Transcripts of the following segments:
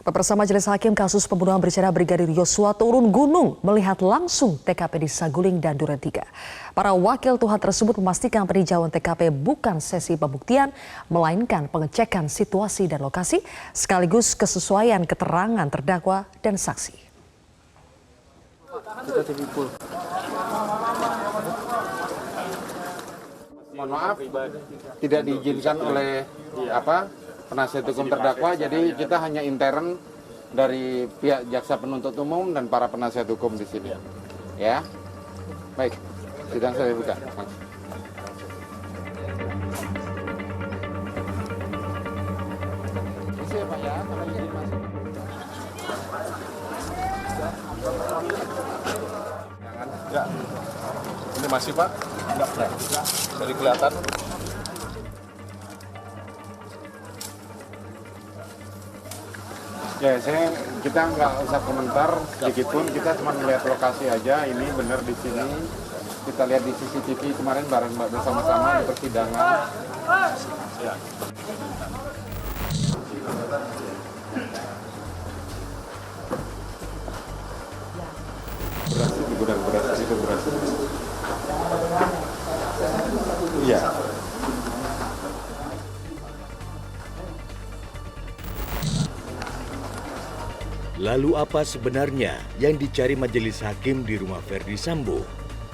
Pemirsa, Majelis Hakim kasus pembunuhan berencana Brigadir Yosua turun gunung melihat langsung TKP di Saguling dan Duren 3. Para wakil Tuhan tersebut memastikan peninjauan TKP bukan sesi pembuktian, melainkan pengecekan situasi dan lokasi, sekaligus kesesuaian keterangan terdakwa dan saksi. Mohon maaf, tidak diizinkan oleh penasihat hukum terdakwa, jadi kita hanya intern dari pihak jaksa penuntut umum dan para penasihat hukum di sini. Ya, baik, sidang saya buka. Isi ya Pak ya, kalau izin masuk. Ya, ini masih Pak? Enggak. Dari kelihatan. Ya, kita nggak usah komentar sedikit pun, kita cuma melihat lokasi aja. Ini benar di sini. Kita lihat di CCTV kemarin bareng bersama-sama di persidangan. Ya. Beras di gudang beras itu beras. Iya. Lalu apa sebenarnya yang dicari Majelis Hakim di rumah Verdi Sambo?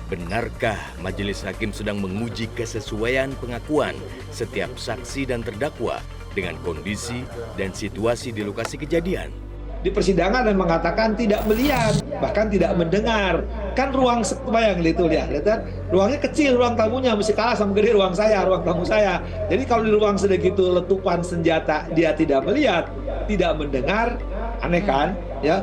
Benarkah Majelis Hakim sedang menguji kesesuaian pengakuan setiap saksi dan terdakwa dengan kondisi dan situasi di lokasi kejadian? Di persidangan dan mengatakan tidak melihat, bahkan tidak mendengar. Kan ruang, bayang itu lihat kan? Ruangnya kecil, ruang tamunya mesti kalah sama gede ruang tamu saya. Jadi kalau di ruang sedegitu letupan senjata dia tidak melihat, tidak mendengar, aneh kan? Ya,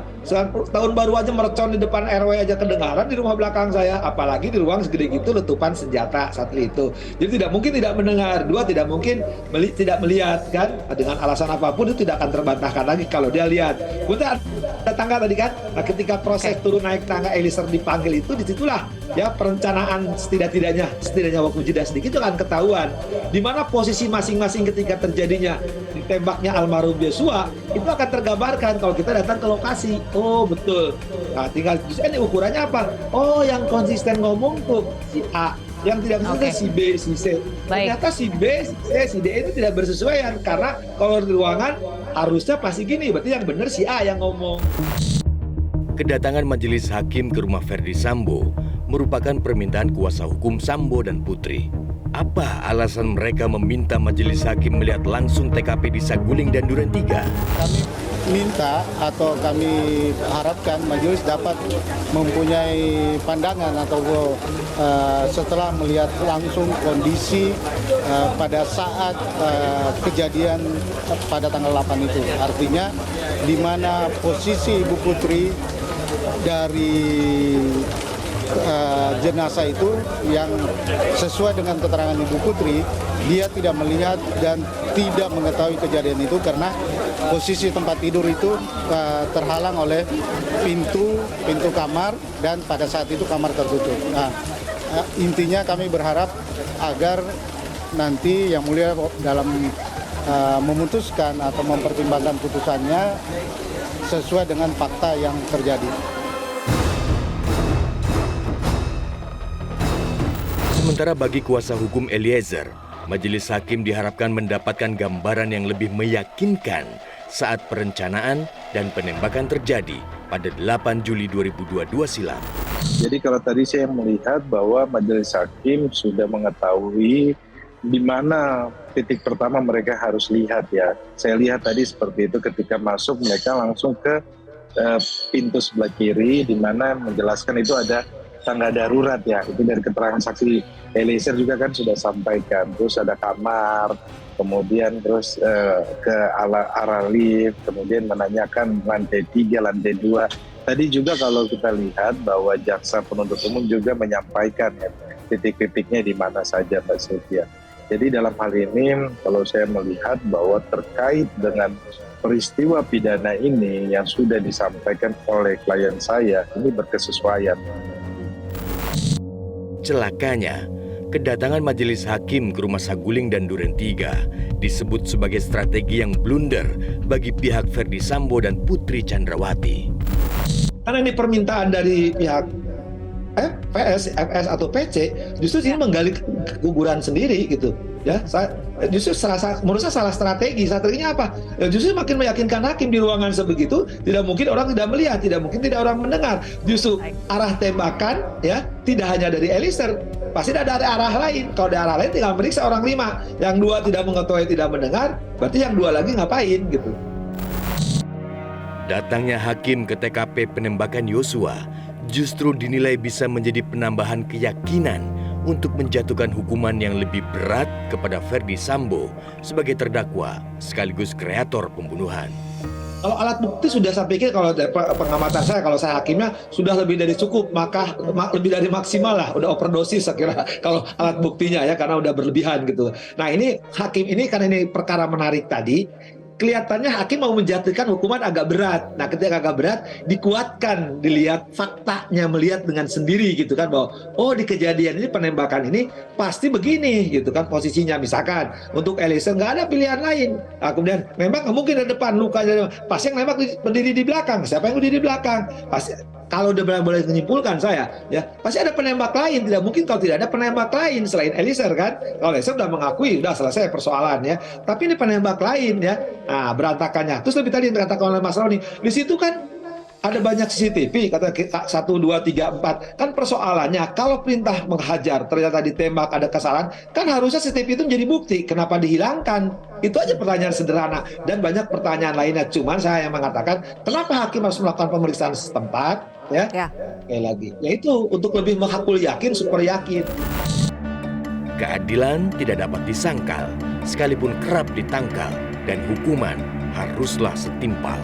tahun baru aja merecon di depan RW aja kedengaran di rumah belakang saya, apalagi di ruang segede gitu letupan senjata satu itu. Jadi tidak mungkin tidak mendengar, dua tidak mungkin tidak melihat kan? Dengan alasan apapun itu tidak akan terbantahkan lagi kalau dia lihat. Kemudian ada tangga tadi kan? Nah, ketika proses turun naik tangga Eliezer dipanggil itu, disitulah ya perencanaan setidaknya waktu jeda sedikit itu akan ketahuan di mana posisi masing-masing ketika terjadinya ditembaknya almarhum Yosua itu akan tergambarkan kalau kita datang ke lokasi. Oh betul. Nah tinggal ini ukurannya apa? Oh yang konsisten ngomong tuh si A, yang tidak konsisten si B, si C. Ternyata si B, si C, si D itu tidak bersesuaian karena kalau di ruangan harusnya pasti gini, berarti yang benar si A yang ngomong. Kedatangan Majelis Hakim ke rumah Verdi Sambo merupakan permintaan kuasa hukum Sambo dan Putri. Apa alasan mereka meminta Majelis Hakim melihat langsung TKP di Saguling dan Duren 3? Kami minta atau kami harapkan majelis dapat mempunyai pandangan atau setelah melihat langsung kondisi pada saat kejadian pada tanggal 8 itu. Artinya di mana posisi Ibu Putri dari jenazah itu yang sesuai dengan keterangan Ibu Putri, dia tidak melihat dan tidak mengetahui kejadian itu karena posisi tempat tidur itu terhalang oleh pintu kamar dan pada saat itu kamar tertutup. Nah, intinya kami berharap agar nanti Yang Mulia dalam memutuskan atau mempertimbangkan putusannya sesuai dengan fakta yang terjadi. Sementara bagi kuasa hukum Eliezer, Majelis Hakim diharapkan mendapatkan gambaran yang lebih meyakinkan saat perencanaan dan penembakan terjadi pada 8 Juli 2022 silam. Jadi kalau tadi saya melihat bahwa Majelis Hakim sudah mengetahui di mana titik pertama mereka harus lihat ya. Saya lihat tadi seperti itu ketika masuk mereka langsung ke pintu sebelah kiri di mana menjelaskan itu ada tangga darurat ya, itu dari keterangan saksi Eliezer juga kan sudah sampaikan. Terus ada kamar, kemudian terus ke arah lift, kemudian menanyakan lantai 3, lantai 2. Tadi juga kalau kita lihat bahwa jaksa penuntut umum juga menyampaikan ya, titik-titiknya di mana saja Mbak Sylvia. Jadi dalam hal ini kalau saya melihat bahwa terkait dengan peristiwa pidana ini yang sudah disampaikan oleh klien saya, ini berkesesuaian. Celakanya, Kedatangan majelis hakim ke rumah Saguling dan Duren 3 disebut sebagai strategi yang blunder bagi pihak Ferdi Sambo dan Putri Chandrawati. Karena ini permintaan dari pihak PS, FS atau PC, justru ini menggali keguguran sendiri gitu. Ya, justru menurut saya salah strategi. Strateginya apa? Ya, justru makin meyakinkan hakim di ruangan sebegitu, tidak mungkin orang tidak melihat, tidak mungkin tidak orang mendengar. Justru arah tembakan ya tidak hanya dari Eliezer, pasti ada arah lain. Kalau ada arah lain tinggal meriksa orang 5. Yang 2 tidak mengetahui, tidak mendengar, berarti yang 2 lagi ngapain gitu. Datangnya hakim ke TKP penembakan Yosua justru dinilai bisa menjadi penambahan keyakinan untuk menjatuhkan hukuman yang lebih berat kepada Ferdi Sambo sebagai terdakwa sekaligus kreator pembunuhan. Kalau alat bukti sudah saya pikir, kalau pengamatan saya, kalau saya hakimnya sudah lebih dari cukup, maka lebih dari maksimal lah, udah overdosis saya kira kalau alat buktinya ya, karena udah berlebihan gitu. Nah ini hakim ini karena ini perkara menarik tadi, kelihatannya hakim mau menjatuhkan hukuman agak berat. Nah ketika agak berat, dikuatkan, dilihat faktanya, melihat dengan sendiri gitu kan, bahwa oh di kejadian ini penembakan ini pasti begini gitu kan posisinya. Misalkan untuk Eliezer nggak ada pilihan lain. Nah, kemudian memang nggak mungkin di depan lukanya, pasti yang nembak berdiri di belakang. Siapa yang berdiri di belakang? Pasti. Kalau udah boleh menyimpulkan saya, ya pasti ada penembak lain. Tidak mungkin kalau tidak ada penembak lain selain Eliezer kan. Kalau Eliezer udah mengakui, udah selesai persoalan ya. Tapi ini penembak lain ya. Nah berantakannya. Terus lebih tadi yang dikatakan oleh Mas Roni, di situ kan ada banyak CCTV, kata 1, 2, 3, 4. Kan persoalannya, kalau perintah menghajar ternyata ditembak ada kesalahan, kan harusnya CCTV itu menjadi bukti. Kenapa dihilangkan? Itu aja pertanyaan sederhana. Dan banyak pertanyaan lainnya. Cuman saya yang mengatakan, kenapa hakim harus melakukan pemeriksaan setempat? Ya. Sekali lagi, yaitu untuk lebih menghakul yakin, super yakin. Keadilan tidak dapat disangkal, sekalipun kerap ditangkal, dan hukuman haruslah setimpal.